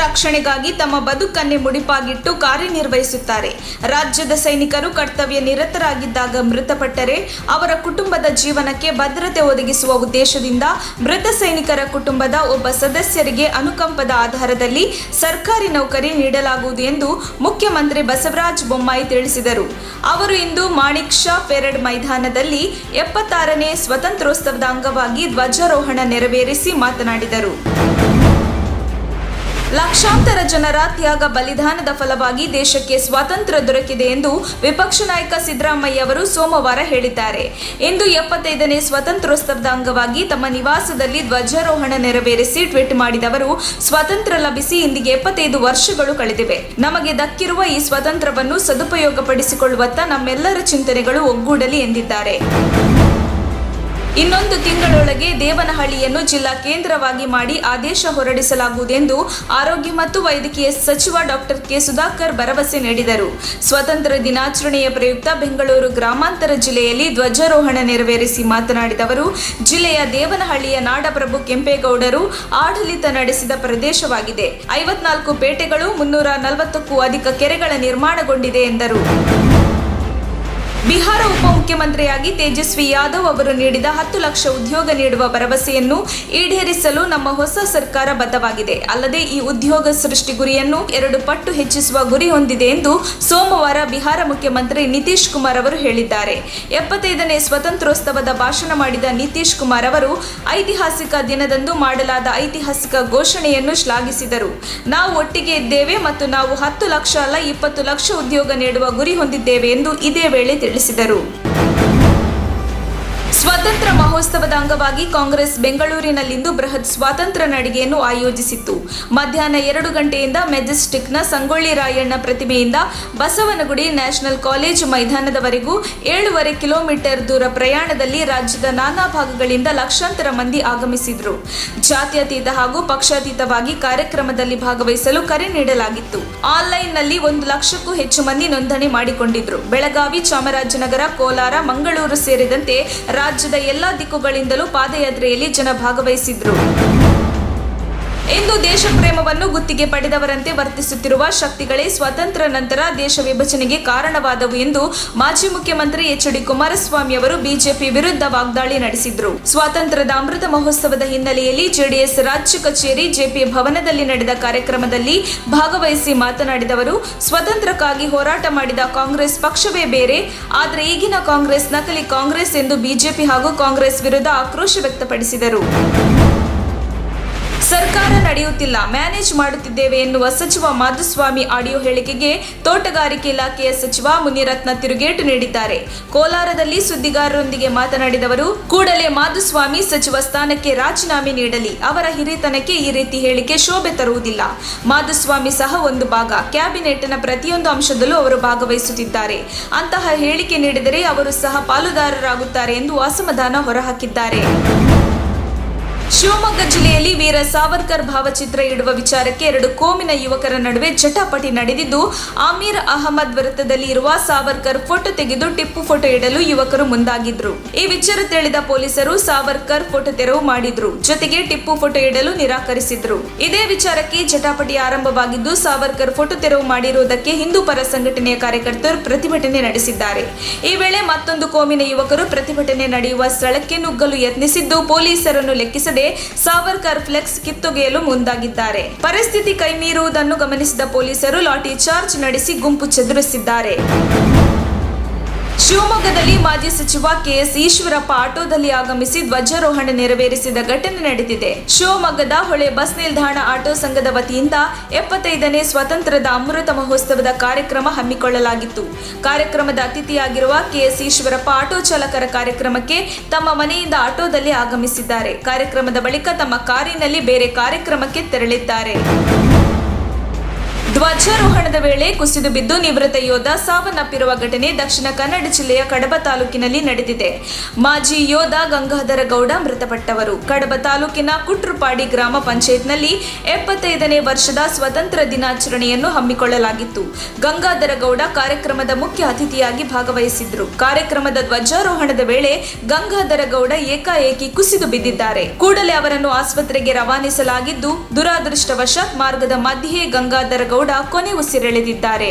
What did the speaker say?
ರಕ್ಷಣೆಗಾಗಿ ತಮ್ಮ ಬದುಕನ್ನೇ ಮುಡಿಪಾಗಿಟ್ಟು ಕಾರ್ಯನಿರ್ವಹಿಸುತ್ತಾರೆ. ರಾಜ್ಯದ ಸೈನಿಕರು ಕರ್ತವ್ಯ ನಿರತರಾಗಿದ್ದಾಗ ಮೃತಪಟ್ಟರೆ ಅವರ ಕುಟುಂಬದ ಜೀವನಕ್ಕೆ ಭದ್ರತೆ ಒದಗಿಸುವ ಉದ್ದೇಶದಿಂದ ಮೃತ ಸೈನಿಕರ ಕುಟುಂಬದ ಒಬ್ಬ ಸದಸ್ಯರಿಗೆ ಅನುಕಂಪದ ಆಧಾರದಲ್ಲಿ ಸರ್ಕಾರಿ ನೌಕರಿ ನೀಡಲಾಗುವುದು ಎಂದು ಮುಖ್ಯಮಂತ್ರಿ ಬಸವರಾಜ ಬೊಮ್ಮಾಯಿ ತಿಳಿಸಿದರು. ಅವರು ಇಂದು ಮಾಣಿಕ್ ಷಾ ಪೆರೇಡ್ ಮೈದಾನದಲ್ಲಿ 76ನೇ ಸ್ವಾತಂತ್ರ್ಯೋತ್ಸವದ ಅಂಗವಾಗಿ ಧ್ವಜಾರೋಹಣ ನೆರವೇರಿಸಿ ಮಾತನಾಡಿದರು. ಲಕ್ಷಾಂತರ ಜನರ ತ್ಯಾಗ ಬಲಿದಾನದ ಫಲವಾಗಿ ದೇಶಕ್ಕೆ ಸ್ವಾತಂತ್ರ್ಯ ದೊರಕಿದೆ ಎಂದು ವಿಪಕ್ಷ ನಾಯಕ ಸಿದ್ದರಾಮಯ್ಯ ಅವರು ಸೋಮವಾರ ಹೇಳಿದ್ದಾರೆ. ಇಂದು 75ನೇ ಸ್ವಾತಂತ್ರ್ಯೋತ್ಸವದ ಅಂಗವಾಗಿ ತಮ್ಮ ನಿವಾಸದಲ್ಲಿ ಧ್ವಜಾರೋಹಣ ನೆರವೇರಿಸಿ ಟ್ವೀಟ್ ಮಾಡಿದ ಅವರು, ಸ್ವಾತಂತ್ರ್ಯ ಲಭಿಸಿ ಇಂದಿಗೆ 75 ವರ್ಷಗಳು ಕಳೆದಿವೆ. ನಮಗೆ ದಕ್ಕಿರುವ ಈ ಸ್ವಾತಂತ್ರ್ಯವನ್ನು ಸದುಪಯೋಗಪಡಿಸಿಕೊಳ್ಳುವತ್ತ ನಮ್ಮೆಲ್ಲರ ಚಿಂತನೆಗಳು ಒಗ್ಗೂಡಲಿ ಎಂದಿದ್ದಾರೆ. ಇನ್ನೊಂದು ತಿಂಗಳೊಳಗೆ ದೇವನಹಳ್ಳಿಯನ್ನು ಜಿಲ್ಲಾ ಕೇಂದ್ರವಾಗಿ ಮಾಡಿ ಆದೇಶ ಹೊರಡಿಸಲಾಗುವುದೆಂದು ಆರೋಗ್ಯ ಮತ್ತು ವೈದ್ಯಕೀಯ ಸಚಿವ ಡಾಕ್ಟರ್ ಕೆ ಸುಧಾಕರ್ ಭರವಸೆ ನೀಡಿದರು. ಸ್ವಾತಂತ್ರ್ಯ ದಿನಾಚರಣೆಯ ಪ್ರಯುಕ್ತ ಬೆಂಗಳೂರು ಗ್ರಾಮಾಂತರ ಜಿಲ್ಲೆಯಲ್ಲಿ ಧ್ವಜಾರೋಹಣ ನೆರವೇರಿಸಿ ಮಾತನಾಡಿದ ಅವರು, ಜಿಲ್ಲೆಯ ದೇವನಹಳ್ಳಿಯ ನಾಡಪ್ರಭು ಕೆಂಪೇಗೌಡರು ಆಡಳಿತ ನಡೆಸಿದ ಪ್ರದೇಶವಾಗಿದೆ. 54 ಪೇಟೆಗಳು, 340ಕ್ಕೂ ಅಧಿಕ ಕೆರೆಗಳ ನಿರ್ಮಾಣಗೊಂಡಿದೆ ಎಂದರು. ಬಿಹಾರ ಉಪಮುಖ್ಯಮಂತ್ರಿಯಾಗಿ ತೇಜಸ್ವಿ ಯಾದವ್ ಅವರು ನೀಡಿದ 10 ಲಕ್ಷ ಉದ್ಯೋಗ ನೀಡುವ ಭರವಸೆಯನ್ನು ಈಡೇರಿಸಲು ನಮ್ಮ ಹೊಸ ಸರ್ಕಾರ ಬದ್ಧವಾಗಿದೆ. ಅಲ್ಲದೆ ಈ ಉದ್ಯೋಗ ಸೃಷ್ಟಿ ಗುರಿಯನ್ನು 2 ಪಟ್ಟು ಹೆಚ್ಚಿಸುವ ಗುರಿ ಹೊಂದಿದೆ ಎಂದು ಸೋಮವಾರ ಬಿಹಾರ ಮುಖ್ಯಮಂತ್ರಿ ನಿತೀಶ್ ಕುಮಾರ್ ಅವರು ಹೇಳಿದ್ದಾರೆ. 75ನೇ ಸ್ವಾತಂತ್ರ್ಯೋತ್ಸವದ ಭಾಷಣ ಮಾಡಿದ ನಿತೀಶ್ ಕುಮಾರ್ ಅವರು ಐತಿಹಾಸಿಕ ದಿನದಂದು ಮಾಡಲಾದ ಐತಿಹಾಸಿಕ ಘೋಷಣೆಯನ್ನು ಶ್ಲಾಘಿಸಿದರು. ನಾವು ಒಟ್ಟಿಗೆ ಇದ್ದೇವೆ ಮತ್ತು ನಾವು 10 ಲಕ್ಷ ಅಲ್ಲ 20 ಲಕ್ಷ ಉದ್ಯೋಗ ನೀಡುವ ಗುರಿ ಹೊಂದಿದ್ದೇವೆ ಎಂದು ಇದೇ ವೇಳೆ ತಿಳಿಸಿದರು. ಸ್ವಾತಂತ್ರ್ಯ ಮಹೋತ್ಸವದ ಅಂಗವಾಗಿ ಕಾಂಗ್ರೆಸ್ ಬೆಂಗಳೂರಿನಲ್ಲಿಂದು ಬೃಹತ್ ಸ್ವಾತಂತ್ರ್ಯ ನಡಿಗೆಯನ್ನು ಆಯೋಜಿಸಿತ್ತು. ಮಧ್ಯಾಹ್ನ 2 ಗಂಟೆಯಿಂದ ಮೆಜೆಸ್ಟಿಕ್ನ ಸಂಗೊಳ್ಳಿ ರಾಯಣ್ಣ ಪ್ರತಿಮೆಯಿಂದ ಬಸವನಗುಡಿ ನ್ಯಾಷನಲ್ ಕಾಲೇಜು ಮೈದಾನದವರೆಗೂ 7.5 ಕಿಲೋಮೀಟರ್ ದೂರ ಪ್ರಯಾಣದಲ್ಲಿ ರಾಜ್ಯದ ನಾನಾ ಭಾಗಗಳಿಂದ ಲಕ್ಷಾಂತರ ಮಂದಿ ಆಗಮಿಸಿದ್ರು. ಜಾತ್ಯತೀತ ಹಾಗೂ ಪಕ್ಷಾತೀತವಾಗಿ ಕಾರ್ಯಕ್ರಮದಲ್ಲಿ ಭಾಗವಹಿಸಲು ಕರೆ ನೀಡಲಾಗಿತ್ತು. ಆನ್ಲೈನ್ನಲ್ಲಿ 1 ಲಕ್ಷಕ್ಕೂ ಹೆಚ್ಚು ಮಂದಿ ನೋಂದಣಿ ಮಾಡಿಕೊಂಡಿದ್ರು. ಬೆಳಗಾವಿ, ಚಾಮರಾಜನಗರ, ಕೋಲಾರ, ಮಂಗಳೂರು ಸೇರಿದಂತೆ ರಾಜ್ಯದ ಎಲ್ಲಾ ದಿಕ್ಕುಗಳಿಂದಲೂ ಪಾದಯಾತ್ರೆಯಲ್ಲಿ ಜನ ಭಾಗವಹಿಸಿದ್ರು. ಇಂದು ದೇಶ ಪ್ರೇಮವನ್ನು ಗುತ್ತಿಗೆ ಪಡೆದವರಂತೆ ವರ್ತಿಸುತ್ತಿರುವ ಶಕ್ತಿಗಳೇ ಸ್ವಾತಂತ್ರ್ಯ ನಂತರ ದೇಶ ವಿಭಜನೆಗೆ ಕಾರಣವಾದವು ಎಂದು ಮಾಜಿ ಮುಖ್ಯಮಂತ್ರಿ ಎಚ್.ಡಿ. ಕುಮಾರಸ್ವಾಮಿ ಅವರು ಬಿಜೆಪಿ ವಿರುದ್ಧ ವಾಗ್ದಾಳಿ ನಡೆಸಿದರು. ಸ್ವಾತಂತ್ರ್ಯದ ಅಮೃತ ಮಹೋತ್ಸವದ ಹಿನ್ನೆಲೆಯಲ್ಲಿ ಜೆಡಿಎಸ್ ರಾಜ್ಯ ಕಚೇರಿ ಜೆಪಿ ಭವನದಲ್ಲಿ ನಡೆದ ಕಾರ್ಯಕ್ರಮದಲ್ಲಿ ಭಾಗವಹಿಸಿ ಮಾತನಾಡಿದ ಅವರು, ಸ್ವಾತಂತ್ರ್ಯಕ್ಕಾಗಿ ಹೋರಾಟ ಮಾಡಿದ ಕಾಂಗ್ರೆಸ್ ಪಕ್ಷವೇ ಬೇರೆ, ಆದರೆ ಈಗಿನ ಕಾಂಗ್ರೆಸ್ ನಕಲಿ ಕಾಂಗ್ರೆಸ್ ಎಂದು ಬಿಜೆಪಿ ಹಾಗೂ ಕಾಂಗ್ರೆಸ್ ವಿರುದ್ಧ ಆಕ್ರೋಶ ವ್ಯಕ್ತಪಡಿಸಿದರು. ಸರ್ಕಾರ ನಡೆಯುತ್ತಿಲ್ಲ, ಮ್ಯಾನೇಜ್ ಮಾಡುತ್ತಿದ್ದೇವೆ ಎನ್ನುವ ಸಚಿವ ಮಾಧುಸ್ವಾಮಿ ಆಡಿಯೋ ಹೇಳಿಕೆಗೆ ತೋಟಗಾರಿಕೆ ಇಲಾಖೆಯ ಸಚಿವ ಮುನಿರತ್ನ ತಿರುಗೇಟು ನೀಡಿದ್ದಾರೆ. ಕೋಲಾರದಲ್ಲಿ ಸುದ್ದಿಗಾರರೊಂದಿಗೆ ಮಾತನಾಡಿದ ಅವರು, ಕೂಡಲೇ ಮಾಧುಸ್ವಾಮಿ ಸಚಿವ ಸ್ಥಾನಕ್ಕೆ ರಾಜೀನಾಮೆ ನೀಡಲಿ. ಅವರ ಹಿರಿತನಕ್ಕೆ ಈ ರೀತಿ ಹೇಳಿಕೆ ಶೋಭೆ ತರುವುದಿಲ್ಲ. ಮಾಧುಸ್ವಾಮಿ ಸಹ ಒಂದು ಭಾಗ. ಕ್ಯಾಬಿನೆಟ್ನ ಪ್ರತಿಯೊಂದು ಅಂಶದಲ್ಲೂ ಅವರು ಭಾಗವಹಿಸುತ್ತಿದ್ದಾರೆ. ಅಂತಹ ಹೇಳಿಕೆ ನೀಡಿದರೆ ಅವರು ಸಹ ಪಾಲುದಾರರಾಗುತ್ತಾರೆ ಎಂದು ಅಸಮಾಧಾನ ಹೊರಹಾಕಿದ್ದಾರೆ. ಶಿವಮೊಗ್ಗ ಜಿಲ್ಲೆಯಲ್ಲಿ ವೀರ ಸಾವರ್ಕರ್ ಭಾವಚಿತ್ರ ಇಡುವ ವಿಚಾರಕ್ಕೆ 2 ಕೋಮಿನ ಯುವಕರ ನಡುವೆ ಜಟಾಪಟಿ ನಡೆದಿದ್ದು, ಆಮೀರ್ ಅಹಮದ್ ವೃತ್ತದಲ್ಲಿ ಇರುವ ಸಾವರ್ಕರ್ ಫೋಟೋ ತೆಗೆದು ಟಿಪ್ಪು ಫೋಟೋ ಇಡಲು ಯುವಕರು ಮುಂದಾಗಿದ್ರು. ಈ ವಿಚಾರ ತಿಳಿದ ಪೊಲೀಸರು ಸಾವರ್ಕರ್ ಫೋಟೋ ತೆರವು ಮಾಡಿದ್ರು. ಜೊತೆಗೆ ಟಿಪ್ಪು ಫೋಟೋ ಇಡಲು ನಿರಾಕರಿಸಿದ್ರು. ಇದೇ ವಿಚಾರಕ್ಕೆ ಜಟಾಪಟಿ ಆರಂಭವಾಗಿದ್ದು, ಸಾವರ್ಕರ್ ಫೋಟೋ ತೆರವು ಮಾಡಿರುವುದಕ್ಕೆ ಹಿಂದೂ ಪರ ಸಂಘಟನೆಯ ಕಾರ್ಯಕರ್ತರು ಪ್ರತಿಭಟನೆ ನಡೆಸಿದ್ದಾರೆ. ಈ ವೇಳೆ ಮತ್ತೊಂದು ಕೋಮಿನ ಯುವಕರು ಪ್ರತಿಭಟನೆ ನಡೆಯುವ ಸ್ಥಳಕ್ಕೆ ನುಗ್ಗಲು ಯತ್ನಿಸಿದ್ದು, ಪೊಲೀಸರನ್ನು ಲೆಕ್ಕಿಸದೆ ಸಾವರ್ಕರ್ ಫ್ಲೆಕ್ಸ್ ಕಿತ್ತೊಗೆಯಲು ಮುಂದಾಗಿದ್ದಾರೆ. ಪರಿಸ್ಥಿತಿ ಕೈಮೀರುವುದನ್ನು ಗಮನಿಸಿದ ಪೊಲೀಸರು ಲಾಠಿ ಚಾರ್ಜ್ ನಡೆಸಿ ಗುಂಪು ಚದುರಿಸಿದ್ದಾರೆ. ಶಿವಮೊಗ್ಗದಲ್ಲಿ ಮಾಜಿ ಸಚಿವ ಕೆಎಸ್ ಈಶ್ವರಪ್ಪ ಆಟೋದಲ್ಲಿ ಆಗಮಿಸಿ ಧ್ವಜಾರೋಹಣ ನೆರವೇರಿಸಿದ ಘಟನೆ ನಡೆದಿದೆ. ಶಿವಮೊಗ್ಗದ ಹೊಳೆ ಬಸ್ ನಿಲ್ದಾಣ ಆಟೋ ಸಂಘದ ವತಿಯಿಂದ 75ನೇ ಸ್ವಾತಂತ್ರ್ಯದ ಅಮೃತ ಮಹೋತ್ಸವದ ಕಾರ್ಯಕ್ರಮ ಹಮ್ಮಿಕೊಳ್ಳಲಾಗಿತ್ತು. ಕಾರ್ಯಕ್ರಮದ ಅತಿಥಿಯಾಗಿರುವ ಕೆಎಸ್ ಈಶ್ವರಪ್ಪ ಆಟೋ ಚಾಲಕರ ಕಾರ್ಯಕ್ರಮಕ್ಕೆ ತಮ್ಮ ಮನೆಯಿಂದ ಆಟೋದಲ್ಲಿ ಆಗಮಿಸಿದ್ದಾರೆ. ಕಾರ್ಯಕ್ರಮದ ಬಳಿಕ ತಮ್ಮ ಕಾರಿನಲ್ಲಿ ಬೇರೆ ಕಾರ್ಯಕ್ರಮಕ್ಕೆ ತೆರಳಿದ್ದಾರೆ. ಧ್ವಜಾರೋಹಣದ ವೇಳೆ ಕುಸಿದು ಬಿದ್ದು ನಿವೃತ್ತ ಯೋಧ ಸಾವನ್ನಪ್ಪಿರುವ ಘಟನೆ ದಕ್ಷಿಣ ಕನ್ನಡ ಜಿಲ್ಲೆಯ ಕಡಬ ತಾಲೂಕಿನಲ್ಲಿ ನಡೆದಿದೆ. ಮಾಜಿ ಯೋಧ ಗಂಗಾಧರ ಗೌಡ ಮೃತಪಟ್ಟವರು. ಕಡಬ ತಾಲೂಕಿನ ಕುಟ್ರುಪಾಡಿ ಗ್ರಾಮ ಪಂಚಾಯತ್ನಲ್ಲಿ 75ನೇ ವರ್ಷದ ಸ್ವಾತಂತ್ರ್ಯ ದಿನಾಚರಣೆಯನ್ನು ಹಮ್ಮಿಕೊಳ್ಳಲಾಗಿತ್ತು. ಗಂಗಾಧರ ಗೌಡ ಕಾರ್ಯಕ್ರಮದ ಮುಖ್ಯ ಅತಿಥಿಯಾಗಿ ಭಾಗವಹಿಸಿದ್ರು. ಕಾರ್ಯಕ್ರಮದ ಧ್ವಜಾರೋಹಣದ ವೇಳೆ ಗಂಗಾಧರ ಗೌಡ ಏಕಾಏಕಿ ಕುಸಿದು ಬಿದ್ದಿದ್ದಾರೆ. ಕೂಡಲೇ ಅವರನ್ನು ಆಸ್ಪತ್ರೆಗೆ ರವಾನಿಸಲಾಗಿದ್ದು, ದುರಾದೃಷ್ಟವಶಾತ್ ಮಾರ್ಗದ ಮಧ್ಯೆ ಗಂಗಾಧರ ಗೌಡ ಕೊನೆ ಉಸಿರೆಳೆದಿದ್ದಾರೆ.